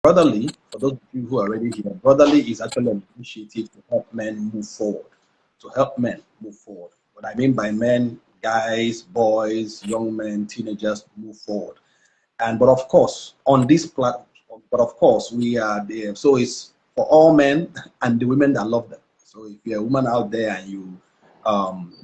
brotherly, for those of you who are already here, brotherly is actually an initiative to help men move forward. To help men move forward. What I mean by men, guys, boys, young men, teenagers move forward. And but of course, on this platform, but of course, we are there. So it's for all men and the women that love them. So if you're a woman out there and um,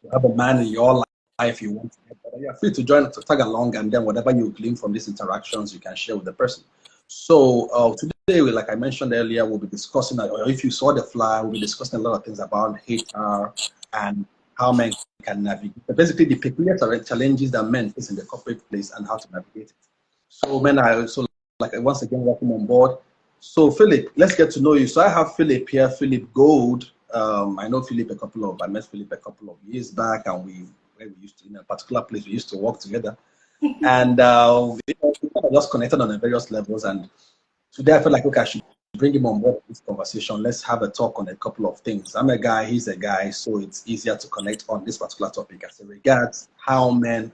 you have a man in your life you want to get better, you're free to join to tag along, and then whatever you glean from these interactions, you can share with the person. So today, like I mentioned earlier, we'll be discussing, or if you saw the flyer, we'll be discussing a lot of things about HR and how men can navigate. But basically, the peculiar challenges that men face in the corporate place and how to navigate it. So men are also, like, once again, welcome on board. So Philip, let's get to know you. So I have Philip here, Philip Gold. I know Philip I met Philip a couple of years back, and we used to, in a particular place, we used to work together. And we kind of just connected on various levels. And today I feel like, okay, I should bring him on board in this conversation. Let's have a talk on a couple of things. I'm a guy, he's a guy, so it's easier to connect on this particular topic as it regards how men,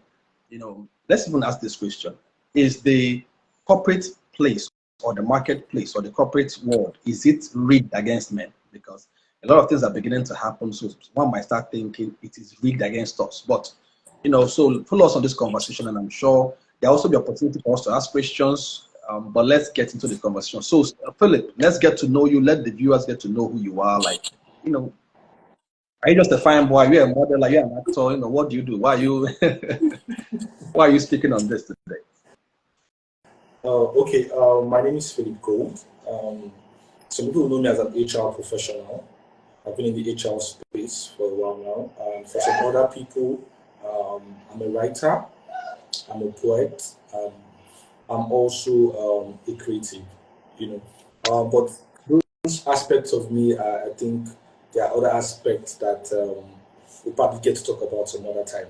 let's even ask this question. Is the corporate place or the marketplace or the corporate world, is it rigged against men? Because a lot of things are beginning to happen, so one might start thinking it is rigged against us. But so follow us on this conversation, and I'm sure there'll also be opportunity for us to ask questions. But let's get into the conversation. So Philip, let's get to know you. Let the viewers get to know who you are. Like, are you just a fine boy? Are you a model? Are you an actor? What do you do? Why are you why are you speaking on this today? Okay, my name is Philip Gold. Some people know me as an HR professional. I've been in the HR space for a while now. And for some other people, I'm a writer, I'm a poet, I'm also a creative, But those aspects of me, I think there are other aspects that we'll probably get to talk about some other time.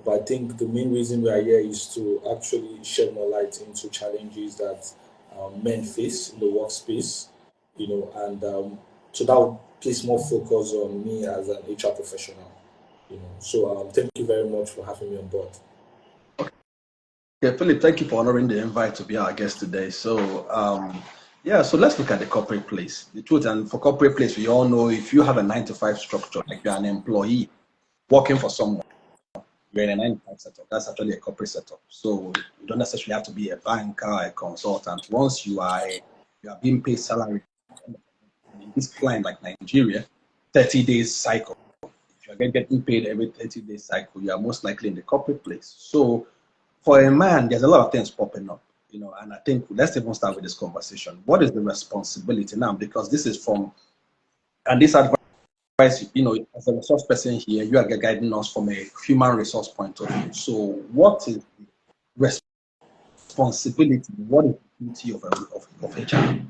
But I think the main reason we are here is to actually shed more light into challenges that men face in the workspace, and so that would place more focus on me as an HR professional, So thank you very much for having me on board. Okay, Philip, thank you for honoring the invite to be our guest today. So, so let's look at the corporate place. The truth, and for corporate place, we all know if you have a 9-to-5 structure, like you're an employee working for someone, you're in a 9-to-5 setup. That's actually a corporate setup. So you don't necessarily have to be a banker, a consultant. Once you are being paid salary in this client like Nigeria, 30 days cycle. If you're getting paid every 30 days cycle, you are most likely in the corporate place. So for a man, there's a lot of things popping up, and I think let's even start with this conversation. What is the responsibility now? Because this is and this advice, as a resource person here, you are guiding us from a human resource point of view. So what is the responsibility? What is the duty of HR?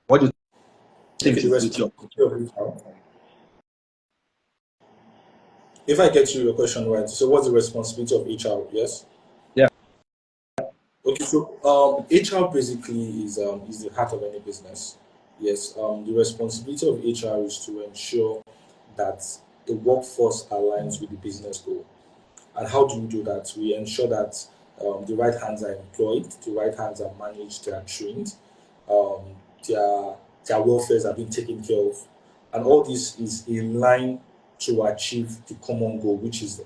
What do you think is the duty of HR? If I get you your question right, so what's the responsibility of HR? Yes? Yeah. Okay, so HR basically is the heart of any business. Yes, the responsibility of HR is to ensure that the workforce aligns with the business goal. And how do we do that? We ensure that the right hands are employed, the right hands are managed, they are trained, their welfares are being taken care of, and all this is in line to achieve the common goal, which is the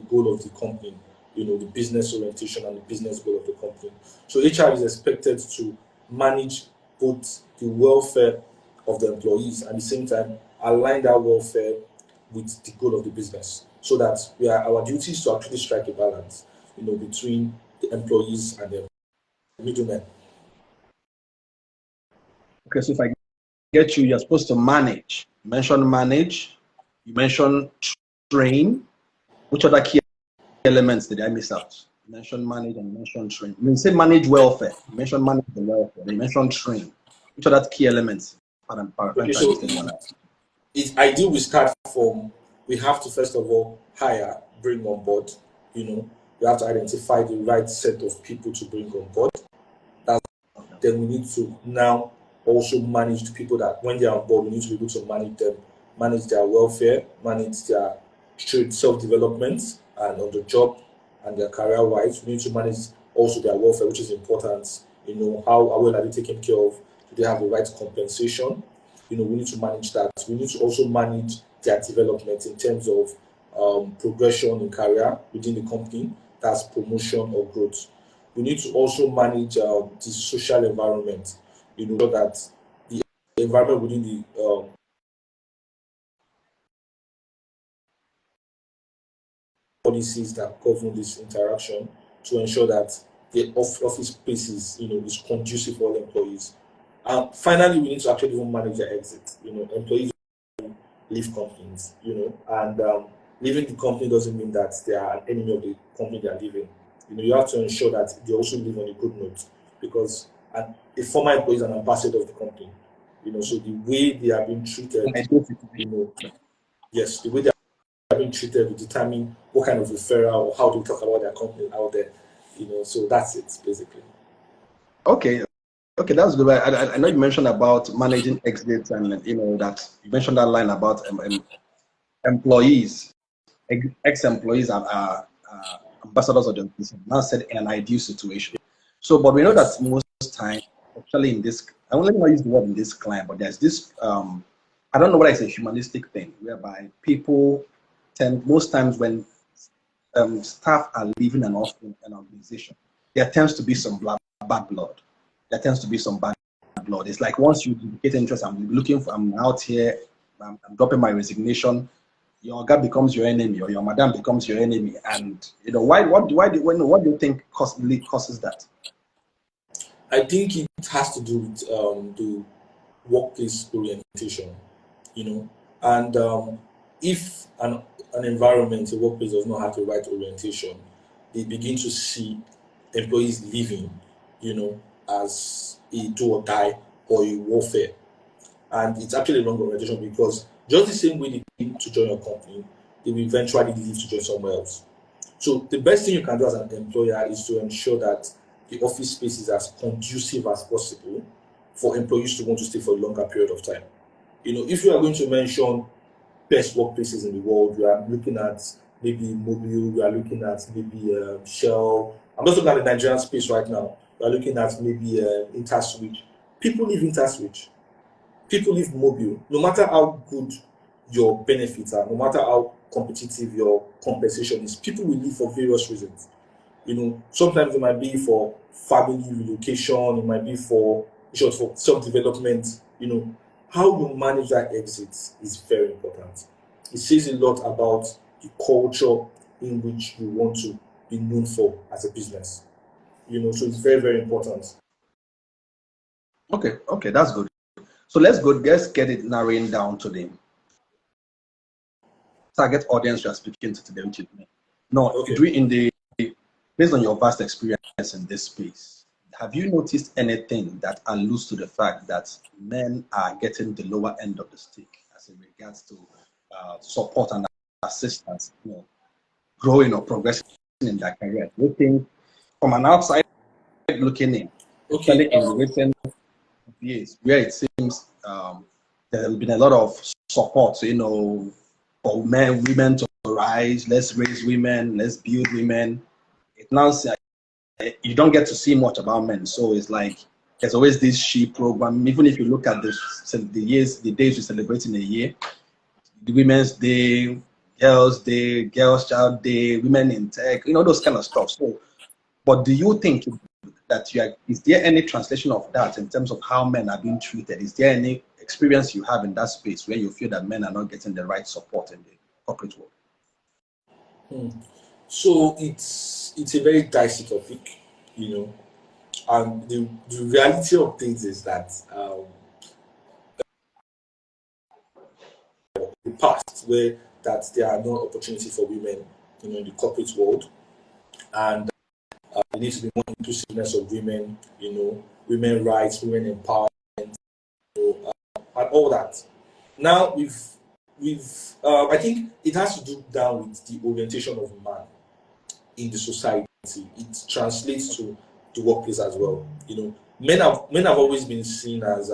goal of the company, the business orientation and the business goal of the company. So HR is expected to manage both the welfare of the employees and at the same time align that welfare with the goal of the business, so that our duty is to actually strike a balance, between the employees and the middlemen. Okay, so if I get you, you're supposed to manage. You mentioned manage. You mentioned train. Which other key elements did I miss out? You mentioned manage and you mentioned train. You say manage welfare. You mentioned manage the welfare. You mentioned train. Which other key elements? Okay, so it's ideal we start from, we have to first of all hire, bring on board. We have to identify the right set of people to bring on board. Then we need to now also manage the people that when they are on board, we need to be able to manage them, manage their welfare, manage their self-development and on the job and their career-wise. We need to manage also their welfare, which is important You know, how well are they taken care of? Do they have the right compensation? You know, we need to manage that. We need to also manage their development in terms of progression in career within the company. That's promotion or growth. We need to also manage the social environment. You know, so that the environment within the policies that govern this interaction to ensure that the office spaces, you know, is conducive for all employees. And finally, we need to actually even manage their exit. You know, employees leave companies, you know, and leaving the company doesn't mean that they are an enemy of the company they are leaving. You know, you have to ensure that they also leave on a good note because a former employee is an ambassador of the company. You know, so the way they are being treated, you know, yes, the way they are being treated will determine what kind of referral or how they talk about their company out there. You know, so that's it basically. Okay, okay, that's good. I know you mentioned about managing exits, and you know that you mentioned that line about employees, ex-employees are ambassadors of the organization. Now said in an ideal situation. So, but we know that Yes. most time, especially in this, I won't let me not use the word in this client, but there's this. I don't know whether it's a humanistic thing whereby people tend most times when staff are leaving an organization, there tends to be some bad blood. There tends to be some bad blood. It's like once you get interest, I'm out here, I'm dropping my resignation. Your guy becomes your enemy, or your madam becomes your enemy, and you know what do you think causes that? I think it has to do with the workplace orientation, you know, and if an environment, a workplace does not have the right orientation, they begin to see employees leaving, you know, as a do or die or a warfare. And it's actually a wrong orientation because just the same way they came to join your company, they will eventually leave to join somewhere else. So the best thing you can do as an employer is to ensure that the office space is as conducive as possible for employees to want to stay for a longer period of time. You know, if you are going to mention best workplaces in the world, we are looking at maybe Mobile, we are looking at maybe Shell. I'm just looking at the Nigerian space right now. We are looking at maybe InterSwitch. People leave InterSwitch. People leave Mobile. No matter how good your benefits are, no matter how competitive your compensation is, people will leave for various reasons. You know, sometimes it might be for family relocation, it might be for short for self-development. You know, how you manage that exit is very important. It says a lot about the culture in which you want to be known for as a business. You know, so it's very, very important. Okay, okay, that's good. So let's get it narrowing down to the target audience you are speaking to today, which is me. No, Okay. based on your vast experience in this space, have you noticed anything that alludes to the fact that men are getting the lower end of the stick as in regards to support and assistance, you know, growing or progressing in their career? Do you think, from an outside looking in, Okay. especially in recent years, where it seems there has been a lot of support, you know, for women to rise, let's raise women, let's build women. It now you don't get to see much about men. So it's like there's always this she program. Even if you look at the days we celebrate in a year, the Women's Day, Girls Day, Girls Child Day, Women in Tech, you know, those kind of stuff. So, but do you think that is there any translation of that in terms of how men are being treated? Is there any experience you have in that space where you feel that men are not getting the right support in the corporate world? Hmm. So it's a very dicey topic, you know, and the reality of things is that the past where that there are no opportunity for women, you know, in the corporate world, and there needs to be more inclusiveness of women, you know, women rights, women empowerment, and all that. Now we've I think it has to do down with the orientation of man in the society. It translates to the workplace as well. You know, men have always been seen as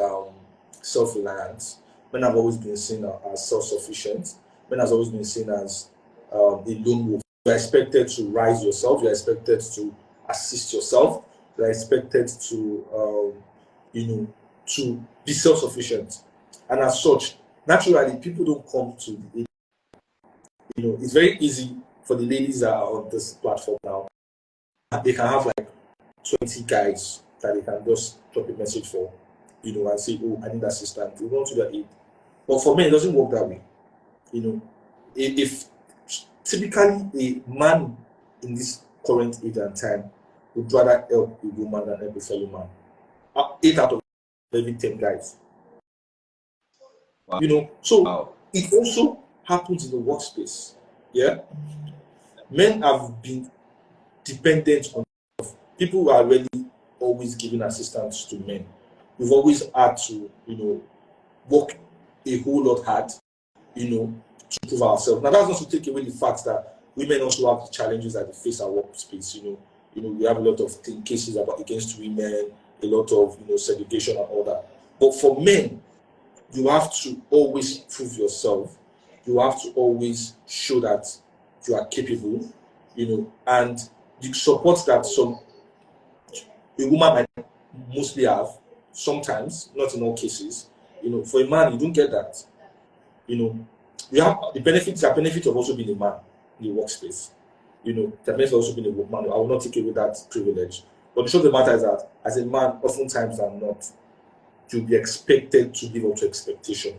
self-reliant. Men have always been seen as self-sufficient. Men has always been seen as a lone wolf. You're expected to rise yourself. You're expected to assist yourself. they're expected to, to be self-sufficient. And as such, naturally, people don't come to, it's very easy for the ladies that are on this platform now. They can have like 20 guys that they can just drop a message for, and say, oh, I need assistance. We want to do that. But for men, it doesn't work that way. If typically a man in this current age and time would rather help a woman than help a fellow man. 8 out of every 10 guys. Wow. So Wow. it also happens in the workspace. Yeah. Men have been dependent on people who are really always giving assistance to men. We've always had to, work a whole lot hard, to prove ourselves. Now that's not to take away the fact that women also have the challenges that they face at workspace. We have a lot of cases against women, a lot of segregation and all that. But for men, you have to always prove yourself. You have to always show that you are capable, and the support that a woman might mostly have, sometimes, not in all cases. For a man, you don't get that. You have the benefit of also being a man in the workspace. The benefit of also being a woman. I will not take away that privilege. But the truth of the matter is that as a man, oftentimes I'm not, you'll be expected to live up to expectation.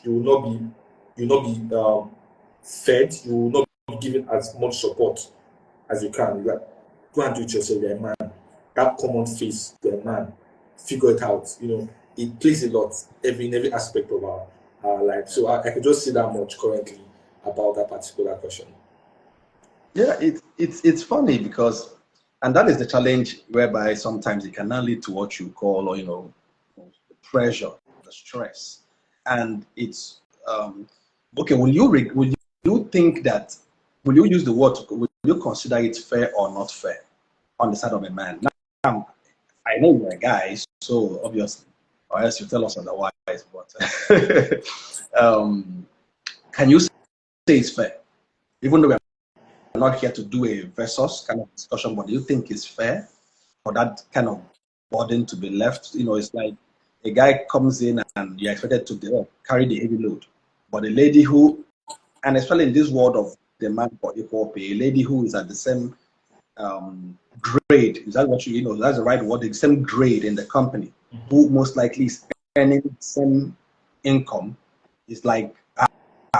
You will not be fed. You will not be given as much support as you can. You're like, go and do it yourself. You're a man. That common face, you're a man. Figure it out. It plays a lot in every aspect of our life. So I could just say that much currently about that particular question. Yeah, it's funny because, and that is the challenge whereby sometimes it can now lead to what you call, the pressure, the stress, and it's okay. Will you think that? Will you use the word? Will you consider it fair or not fair on the side of a man? Now, I know you're a guy, so obviously, or else you tell us otherwise. But can you say it's fair, even though we're not here to do a versus kind of discussion? But do you think it's fair for that kind of burden to be left? It's like a guy comes in and you're expected to carry the heavy load, but a lady who, and especially in this world of demand for equal pay, a lady who is at the same grade, is that what that's the right word, the same grade in the company, who most likely is earning the same income, is like,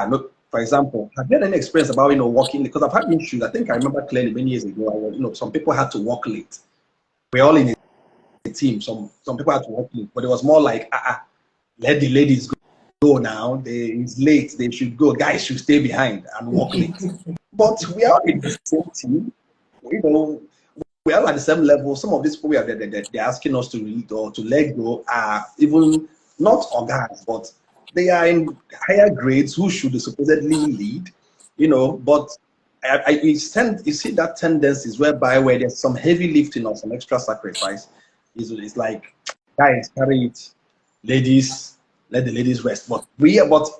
look, for example, have you had any experience about, working, because I've had issues, I think I remember clearly many years ago, some people had to work late. We're all in a team, some people had to work late, but it was more like, let the ladies go now, it's late, they should go, guys should stay behind and work late. But we are in the same team, we are at the same level. Some of these people they're asking us to lead or to let go are even not organs, but they are in higher grades who should supposedly lead, but you see that tendencies whereby where there's some heavy lifting or some extra sacrifice, it's like, guys, carry it, ladies, let the ladies rest. But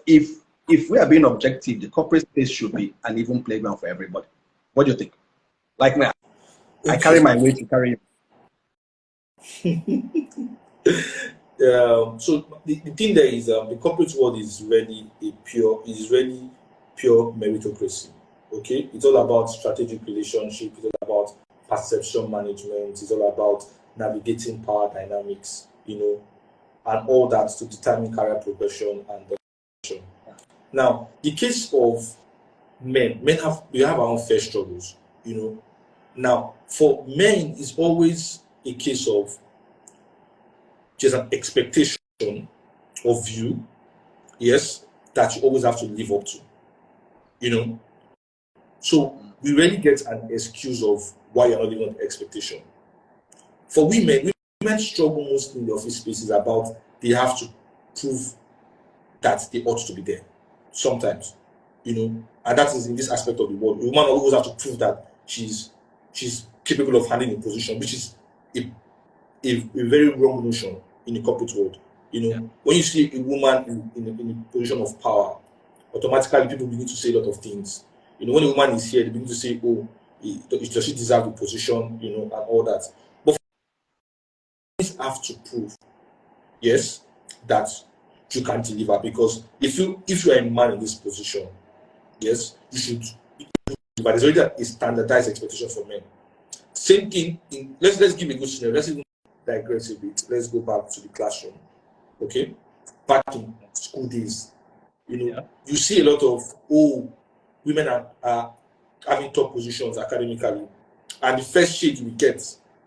if we are being objective, the corporate space should be an even playground for everybody. What do you think? Like me, I carry my weight, you carry So the thing there is the corporate world is really pure meritocracy. Okay, it's all about strategic relationship. It's all about perception management. It's all about navigating power dynamics. And all that to determine career progression and progression. Now, the case of men have our own fair struggles. Now, for men, it's always a case of just an expectation of you, yes, that you always have to live up to. So we rarely get an excuse of why you're not living up to expectation. For women struggle mostly in the office spaces about they have to prove that they ought to be there. Sometimes, and that is in this aspect of the world. A woman always have to prove that she's capable of handling a position, which is a very wrong notion in the corporate world. When you see a woman in a position of power, automatically people begin to say a lot of things. When a woman is here, they begin to say, oh, does she deserve the position, and all that. But have to prove, yes, that you can deliver. Because if you are a man in this position, yes, you should. But there's already a standardized expectation for men. Same thing. Let's give a good scenario. Let's even digress a bit. Let's go back to the classroom. Okay, back in school days, you see a lot of women are having top positions academically, and the first shade you get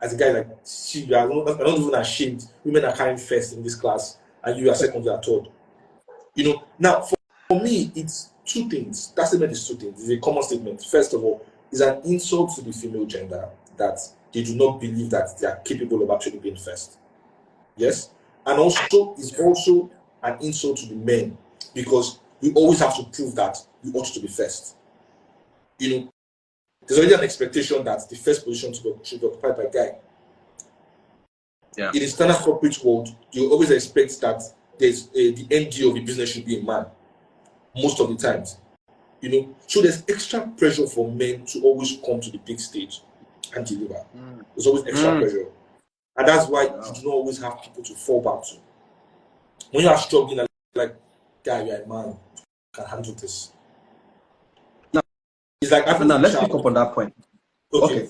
as a guy like, see, you are not even ashamed. Women are carrying first in this class, and you are second or third. Now for me, it's two things. That statement is two things. It's a common statement. First of all, it's an insult to the female gender that they do not believe that they are capable of actually being first. Yes, and also it's also an insult to the men, because we always have to prove that we ought to be first. There's already an expectation that the first position should be occupied by a guy. Yeah. In the standard corporate world, you always expect that there's the MD of the business should be a man, most of the times. So there's extra pressure for men to always come to the big stage and deliver. There's always extra pressure. And that's why you do not always have people to fall back to. When you are struggling, like, guy, you're a man, you can handle this. Now, it's like let's pick up on that point. Okay.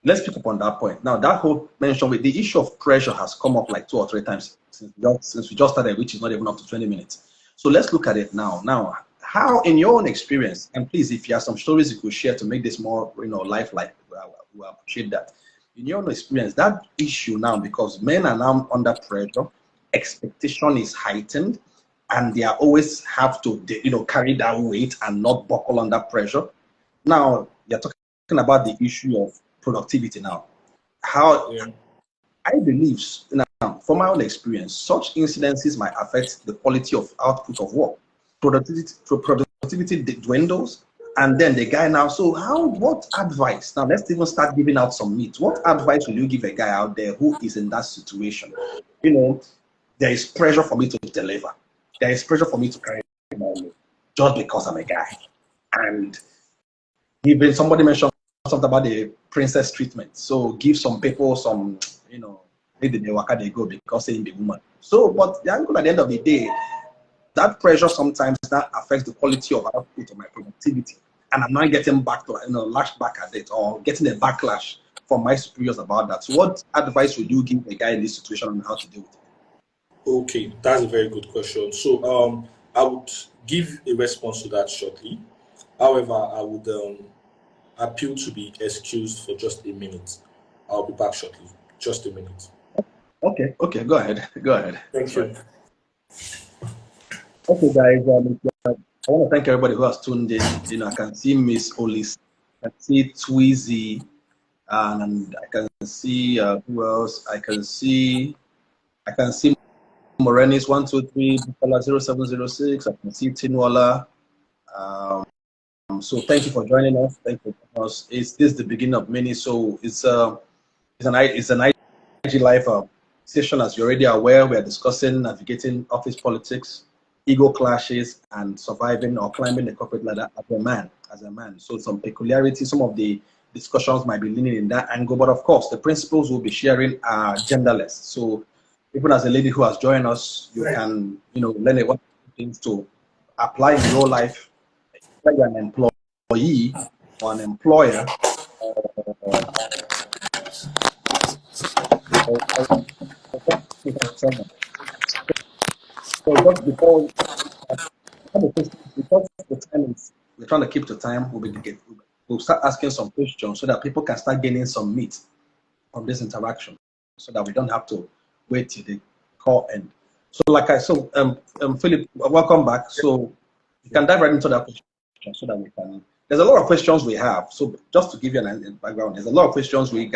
Let's pick up on that point. Now, that whole mention with the issue of pressure has come up like 2 or 3 times since we just started, which is not even up to 20 minutes. So let's look at it now. Now, how, in your own experience, and please, if you have some stories you could share to make this more, lifelike, we appreciate that. In your own experience, that issue now, because men are now under pressure, expectation is heightened, and they are always have to, carry that weight and not buckle under pressure. Now, you're talking about the issue of productivity now. How I believe now, from my own experience, such incidences might affect the quality of output of work. Productivity dwindles, and then the guy now. So what advice? Now let's even start giving out some meat. What advice will you give a guy out there who is in that situation? There is pressure for me to deliver. There is pressure for me to carry my weight just because I'm a guy. And even somebody mentioned something about the princess treatment. So give some people some, maybe they work they go because they're the woman. So, but at the end of the day, that pressure sometimes that affects the quality of output of my productivity. And I'm not getting back to, lash back at it or getting a backlash from my superiors about that. So what advice would you give a guy in this situation on how to deal with it? Okay, that's a very good question. So I would give a response to that shortly. However, I would appeal to be excused for just a minute. I'll be back shortly. Just a minute. Okay, go ahead. Thank you. Okay, guys, I want to thank everybody who has tuned in. I can see Miss Olis, I can see Tweezy, and I can see who else? I can see Morenis 123 0706. I can see Tinwala. So thank you for joining us. Thank you for us. This is the beginning of many. So it's an IG Live session. As you're already aware, we are discussing navigating office politics, ego clashes, and surviving or climbing the corporate ladder as a man. So some peculiarities, some of the discussions might be leaning in that angle, but of course, the principles we'll be sharing are genderless. So even as a lady who has joined us, you can, learn what things to apply in your life. Whether you're an employee or an employer. So just before because the time is, we're trying to keep the time, we'll start asking some questions so that people can start gaining some meat from this interaction, so that we don't have to wait till the call end. So Philip, welcome back. So you can dive right into that question so that we can. There's a lot of questions we have. So just to give you an background, there's a lot of questions we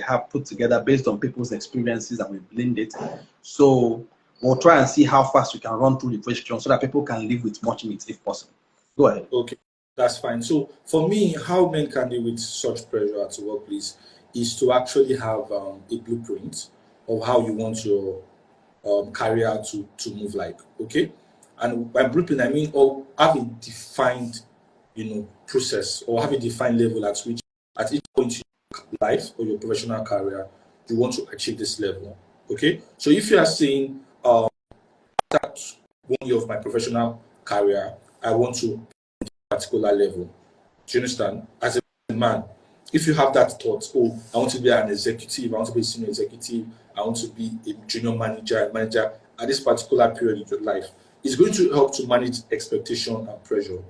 have put together based on people's experiences and we blend it. So we'll try and see how fast we can run through the questions so that people can live with much meat if possible. Go ahead. Okay, that's fine. So for me, how men can deal with such pressure at the workplace is to actually have a blueprint of how you want your career to move like, okay? And by blueprint, I mean, or have a defined, process, or have a defined level at each point in your life or your professional career you want to achieve this level. Okay, so if you are saying that 1 year of my professional career, I want to a particular level. Do you understand? As a man, if you have that thought, oh, I want to be an executive, I want to be a senior executive, I want to be a junior manager at this particular period in your life, it's going to help to manage expectation and pressure.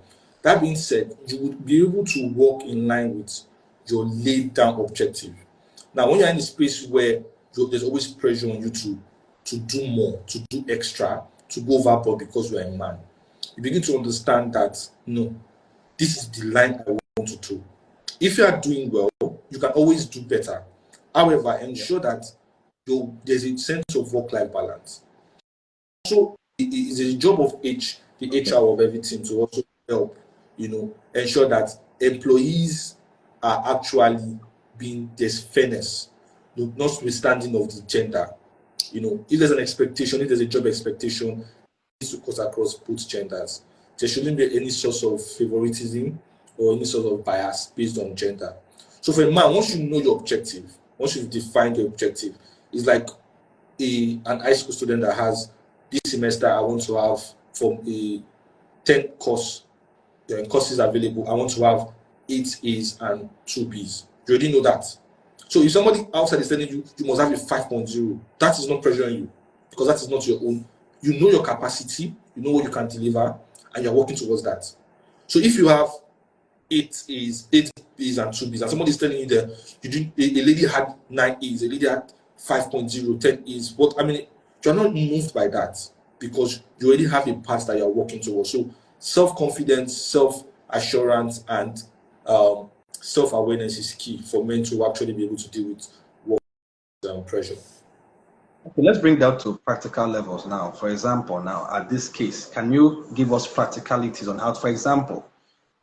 That being said, you would be able to work in line with your laid down objective. Now, when you're in a space where there's always pressure on you to do more, to do extra, to go overboard because you're a man, you begin to understand that no, this is the line I want to do. If you are doing well, you can always do better. However, ensure that there's a sense of work-life balance. So it is a job of the HR of everything to also help, ensure that employees are actually being there's fairness, notwithstanding of the gender. If there's an expectation, if there's a job expectation, it needs to cut across both genders. There shouldn't be any sort of favoritism or any sort of bias based on gender. So for a man, once you know your objective, once you've defined your objective, it's like an high school student that has this semester, I want to have from a 10 courses available, I want to have 8 A's and 2 B's. You already know that. So if somebody outside is telling you, you must have a 5.0, that is not pressuring you because that is not your own. You know your capacity, you know what you can deliver, and you're working towards that. So if you have 8 B's and 2 B's, and somebody is telling you that a lady had 9 A's, a lady had 5.0, 10 A's, but I mean, you're not moved by that because you already have a path that you're working towards. So self-confidence, self-assurance, and self-awareness is key for men to actually be able to deal with work pressure. Okay, let's bring that to practical levels now. For example, now at this case, can you give us practicalities on how, for example,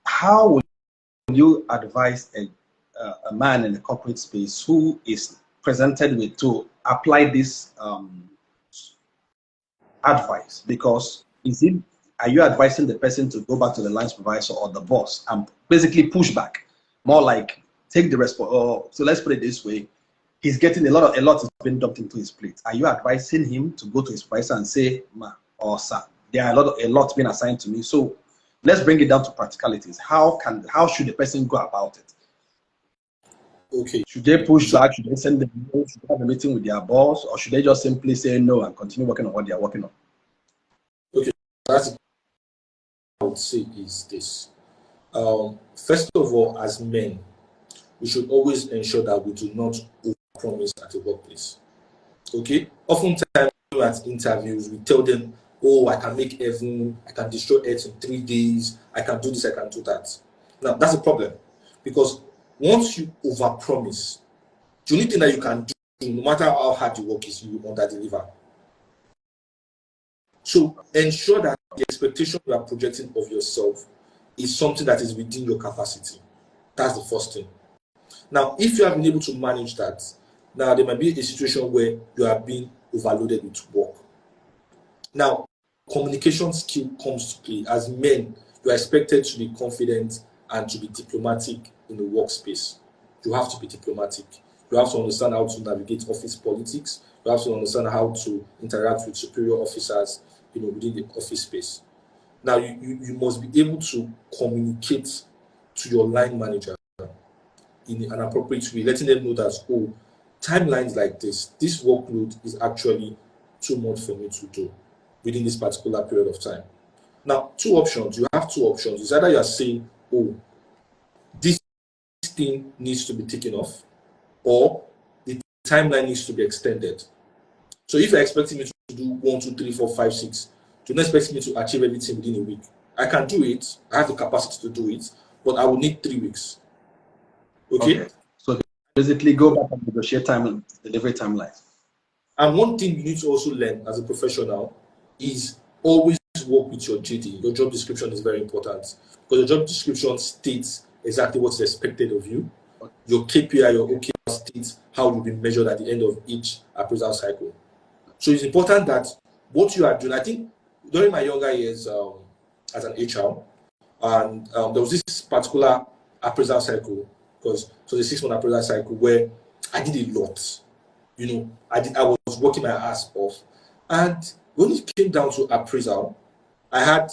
how would you advise a man in the corporate space who is presented with to apply this advice? Because are you advising the person to go back to the line supervisor or the boss and basically push back? More like take the response. So let's put it this way: he's getting a lot is being dumped into his plate. Are you advising him to go to his supervisor and say, "Ma or sir, there are a lot being assigned to me"? So let's bring it down to practicalities. How should the person go about it? Okay. Should they push back? Should they send them? Should they have a meeting with their boss, or should they just simply say no and continue working on what they are working on? Okay, that's what I would say is this. First of all, as men, we should always ensure that we do not overpromise at the workplace. Okay? Oftentimes, at interviews, we tell them, oh, I can make heaven, I can destroy earth in 3 days, I can do this, I can do that. Now, that's a problem. Because once you overpromise, the only thing that you can do, no matter how hard your work is, you underdeliver. So ensure that the expectation you are projecting of yourself is something that is within your capacity. That's the first thing. Now, if you have been able to manage that, now there might be a situation where you are being overloaded with work. Now, communication skill comes to play. As men, you are expected to be confident and to be diplomatic in the workspace. You have to be diplomatic. You have to understand how to navigate office politics. You have to understand how to interact with superior officers, within the office space. Now, you must be able to communicate to your line manager in an appropriate way, letting them know that, oh, timelines like this workload is actually too much for me to do within this particular period of time. Now, you have two options. It's either you are saying, oh, this thing needs to be taken off, or the timeline needs to be extended. So if you're expecting me to do 1, 2, 3, 4, 5, 6, do not expect me to achieve everything within a week. I can do it. I have the capacity to do it, but I will need 3 weeks. Okay? So basically go back and negotiate delivery timelines. And one thing you need to also learn as a professional is always work with your JD. Your job description is very important because your job description states exactly what is expected of you. Your KPI, your OKR states how you'll be measured at the end of each appraisal cycle. So it's important that what you are doing, I think during my younger years as an HR, and there was this particular appraisal cycle, because it was a 6-month appraisal cycle where I did a lot. I was working my ass off. And when it came down to appraisal, I had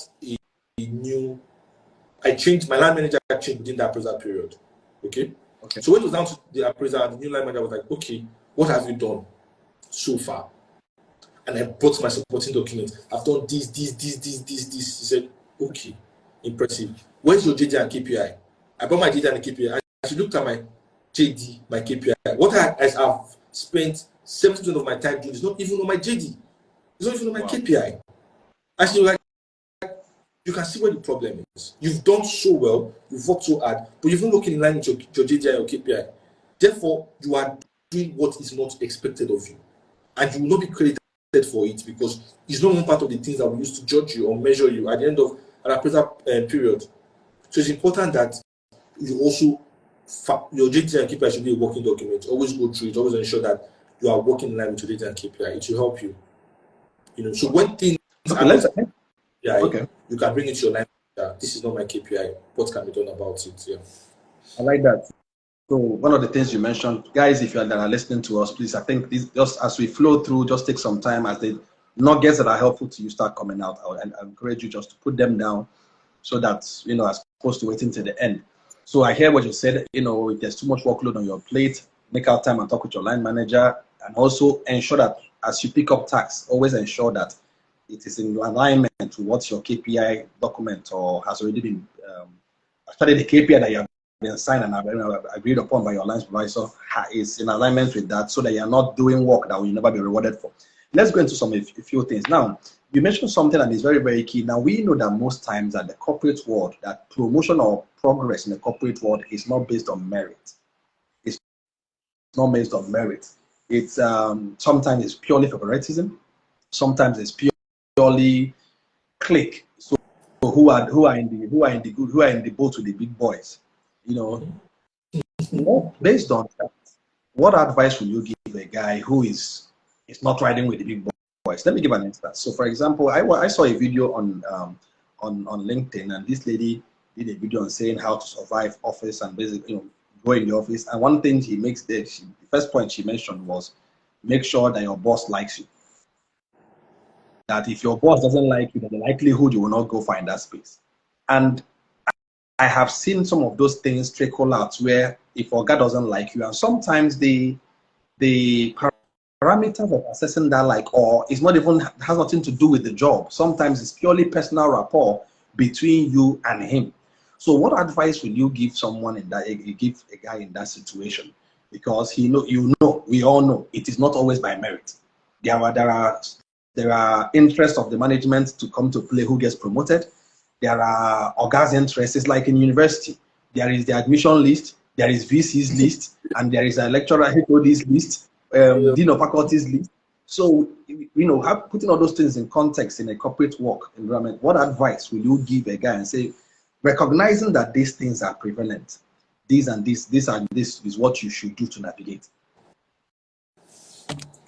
I changed, my line manager changed within the appraisal period. Okay? So when it was down to the appraisal, the new line manager was like, okay, what have you done so far? And I brought my supporting documents. I've done this. He said, okay, impressive. Where's your JD and KPI? I brought my JD and KPI. And she looked at my JD, my KPI. What I've spent 70% of my time doing is not even on my JD. It's not even on my KPI. And she was like, you can see where the problem is. You've done so well, you've worked so hard, but you've not working in line with your JD and your KPI. Therefore, you are doing what is not expected of you. And you will not be credited for it because it's not one part of the things that we use to judge you or measure you at the end of an appraisal period. So it's important that you also, your JD and KPI should be a working document. Always go through it, always ensure that you are working in line with your JD and KPI. It will help you. So when things you can bring it to your line. This is not my KPI. What can be done about it? Yeah. I like that. So one of the things you mentioned, guys, if you are listening to us, please, I think this, just as we flow through, just take some time as the nuggets that are helpful to you start coming out. And I encourage you just to put them down so that, as opposed to waiting till the end. So I hear what you said, if there's too much workload on your plate, make out time and talk with your line manager, and also ensure that as you pick up tasks, always ensure that it is in alignment to what your KPI document or has already been, actually the KPI that you have been signed and agreed upon by your line supervisor is in alignment with that, so that you're not doing work that will never be rewarded for. Let's go into a few things. Now, you mentioned something that is very, very key. Now, we know that most times at the corporate world, that promotion or progress in the corporate world is not based on merit. It's not based on merit. It's sometimes it's purely favoritism. Sometimes it's purely click. So who are in the boat with the big boys? Based on that, what advice will you give a guy who is not riding with the big boys? Let me give an instance. So, for example, I saw a video on LinkedIn, and this lady did a video on saying how to survive office and basically go in the office. And one thing she makes there, the first point she mentioned was make sure that your boss likes you. That if your boss doesn't like you, then the likelihood you will not go find that space. And I have seen some of those things trickle out where if Oga doesn't like you, and sometimes the parameters of assessing that or it's not even has nothing to do with the job. Sometimes it's purely personal rapport between you and him. So what advice will you give someone in that, you give a guy in that situation? Because we all know it is not always by merit. There are interests of the management to come to play who gets promoted. There are Oga's interests. It's like in university. There is the admission list, there is VC's list, and there is a lecturer HOD's list, dean of faculty's list. So, putting all those things in context in a corporate work environment, what advice will you give a guy and say, recognizing that these things are prevalent, this is what you should do to navigate?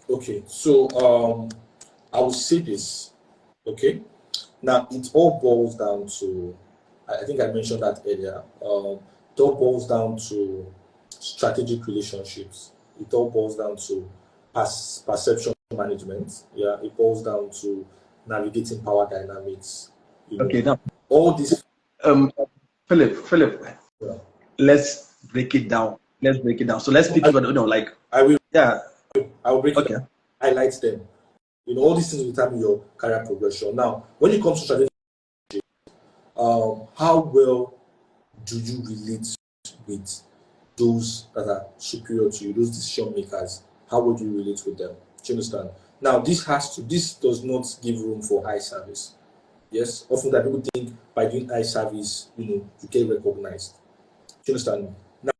Okay, so I will say this, okay? Now, it all boils down to, I think I mentioned that earlier, it all boils down to strategic relationships. It all boils down to perception management. Yeah, it boils down to navigating power dynamics. Okay, now, all this. Philip, yeah. Let's break it down. So let's pick it, I will. Yeah. I will break it down. Highlight them. All these things will determine your career progression. Now, when it comes to strategy, how well do you relate with those that are superior to you, those decision makers? How would you relate with them? Do you understand? Now, this does not give room for eye service. Yes, often that people think by doing eye service, you get recognized. Do you understand?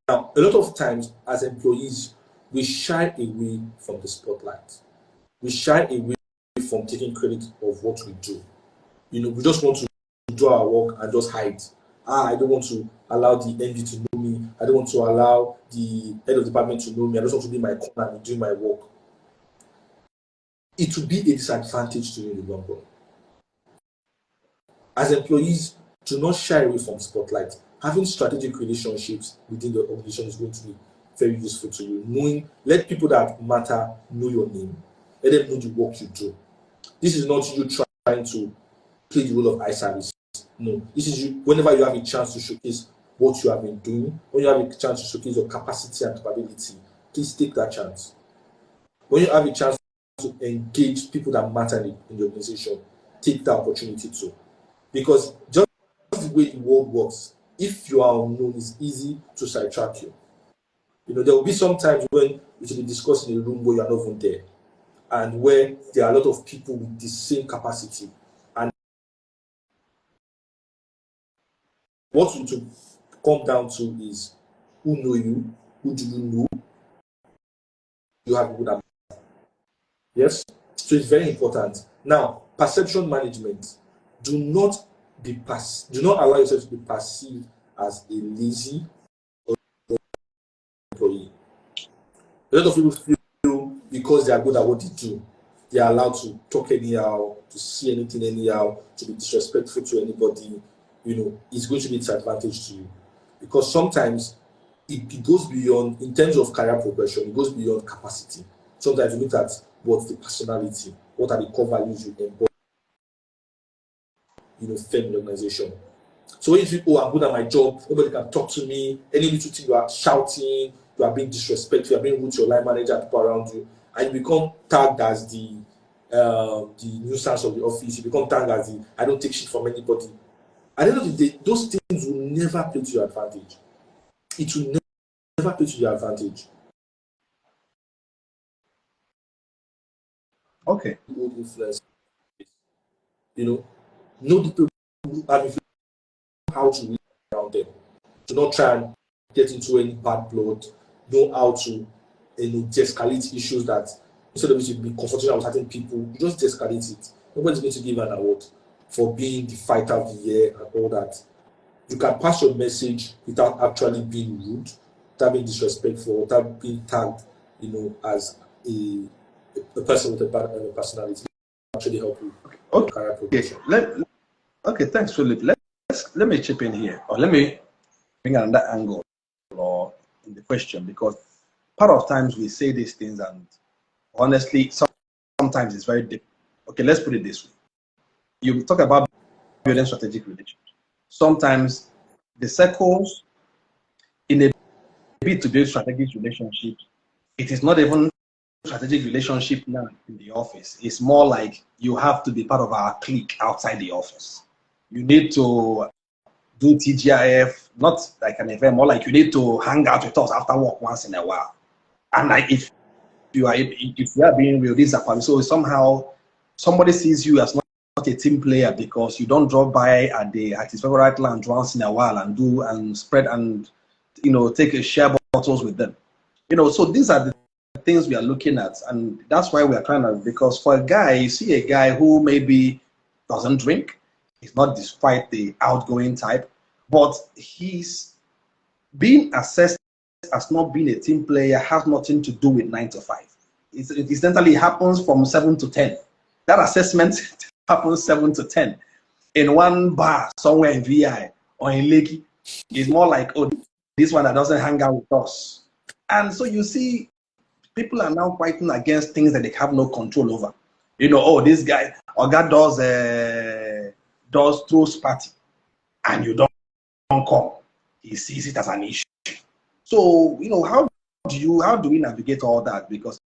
Now, a lot of times as employees, we shy away from the spotlight. We shy away from taking credit of what we do. We just want to do our work and just hide. I don't want to allow the MD to know me. I don't want to allow the head of department to know me. I just want to be in my corner and do my work. It will be a disadvantage to you in the long run. As employees, do not shy away from spotlight. Having strategic relationships within the organization is going to be very useful to you. Let people that matter know your name. Let them know the work you do. This is not you trying to play the role of eye service. No, this is you. Whenever you have a chance to showcase what you have been doing, when you have a chance to showcase your capacity and capability, please take that chance. When you have a chance to engage people that matter in the organization, take that opportunity too. Because just the way the world works, if you are unknown, it's easy to sidetrack you. There will be some times when we should be discussing in a room where you are not even there, and where there are a lot of people with the same capacity. And what we to come down to is who know you, who do you know, you have people that. Yes, so it's very important. Now, perception management. Do not allow yourself to be perceived as a lazy employee. A lot of people feel because they are good at what they do, they are allowed to talk anyhow, to see anything anyhow, to be disrespectful to anybody. It's going to be a disadvantage to you, because sometimes it goes beyond, in terms of career progression, it goes beyond capacity. Sometimes you look at what's the personality, what are the core values you embody, firm in the organization. So when you think, oh, I'm good at my job, nobody can talk to me, any little thing you are shouting, you are being disrespectful, you are being rude to your line manager, people around you, and you become tagged as the nuisance of the office, you become tagged as the I don't take shit from anybody. At the end of the day, those things will never play to your advantage. It will never play to your advantage. Okay. Influence. Know the people who have influence, how to reach around them. Do not try and get into any bad blood. Know how to de-escalate issues that instead of it to be confrontational with certain people, you just de-escalate it. Nobody's going to give an award for being the fighter of the year and all that. You can pass your message without actually being rude, without being disrespectful, without being tagged, as a person with a bad personality. Actually help you. Okay, thanks, Philip. Let me chip in here, or let me bring another angle or in the question, because part of times we say these things, and honestly, sometimes it's very deep. Okay, let's put it this way. You talk about building strategic relationships. Sometimes the circles in a bid to build strategic relationships, it is not even strategic relationship now in the office. It's more like you have to be part of our clique outside the office. You need to do TGIF, not like an event, more like you need to hang out with us after work once in a while. And like if you are being real, this is so somehow somebody sees you as not a team player because you don't drop by at his favorite lounge once in a while and do and spread and take a share bottles with them. So these are the things we are looking at, and that's why we are trying to, because for a guy, you see a guy who maybe doesn't drink, he's not despite the outgoing type, but he's being assessed as not being a team player has nothing to do with 9 to 5. It incidentally happens from 7 to 10. That assessment happens 7 to 10 in one bar somewhere in VI or in Lekki. It's more like, oh, this one that doesn't hang out with us. And so you see, people are now fighting against things that they have no control over. Oh, this guy, Oga does throws party, and you don't come. He sees it as an issue. So, how do we navigate all that? Because